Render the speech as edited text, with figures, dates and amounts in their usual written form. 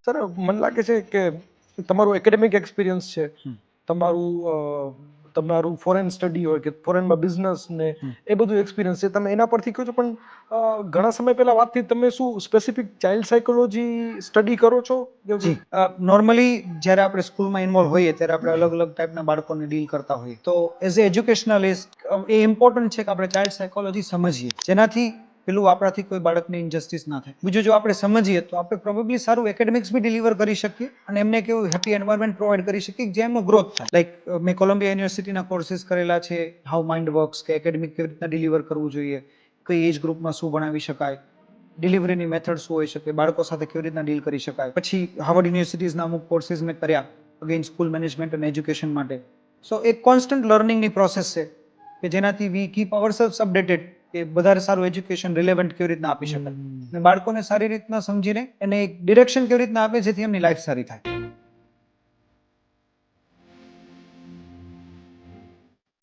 Sir મને લાગે છે કે તમારું એકેડેમિક એક્સપિરિયન્સ છે, હમ. તમારું ફોરેન સ્ટડી હોય કે ફોરેનમાં બિઝનેસ ને એ બધું એક્સપિરિયન્સ છે, તમે એના પરથી કહો છો. પણ ઘણા સમય પહેલા વાત થઈ, તમે શું સ્પેસિફિક ચાઇલ્ડ સાયકોલોજી સ્ટડી કરો છો? જી નોર્મલી જ્યારે આપણે સ્કૂલમાં ઇન્વોલ્વ હોઈએ ત્યારે આપણે અલગ અલગ ટાઈપના બાળકોને ડીલ કરતા હોઈએ, તો એઝ એ એજ્યુકેશનલિસ્ટ એ ઇમ્પોર્ટન્ટ છે કે આપણે ચાઇલ્ડ સાયકોલોજી સમજીએ, જેનાથી પેલું આપણાથી કોઈ બાળકને ઇનજસ્ટિસ ના થાય. બીજું, જો આપણે સમજીએ તો આપણે પ્રોબેબલી સારું એકેડેમિક્સ બી ડિલિવર કરી શકીએ અને એમને કેવું હેપી એન્વાયરમેન્ટ પ્રોવાઈડ કરી શકીએ કે જેમનો ગ્રોથ થાય. લાઈક મેં કોલંબિયા યુનિવર્સિટીના કોર્सेस કરેલા છે, હાઉ માઇન્ડ વર્ક્સ, કે એકેડેમિક કેવી રીતના ડિલિવર કરવું જોઈએ, કઈ એજ ગ્રુપમાં શું ભણાવી શકાય, ડિલિવરીની મેથડ શું હોઈ શકે, બાળકો સાથે કેવી રીતના ડીલ કરી શકાય. પછી હાર્વર્ડ યુનિવર્સિટીઝના અમુક કોર્सेस મેં કર્યા અગેન સ્કૂલ મેનેજમેન્ટ અને એજ્યુકેશન માટે. સો એક કોન્સ્ટન્ટ લર્નિંગની પ્રોસેસ છે કે જેનાથી વી કીપ અવરસેલ્વ્સ અપડેટેડ કે વધારે સારું એજ્યુકેશન રિલેવન્ટ કેવી રીતના આપી શકાય અને બાળકોને સારી રીતના સમજીને એને એક ડિરેક્શન કેવી રીતના આપે જેથી એમની લાઈફ સારી થાય.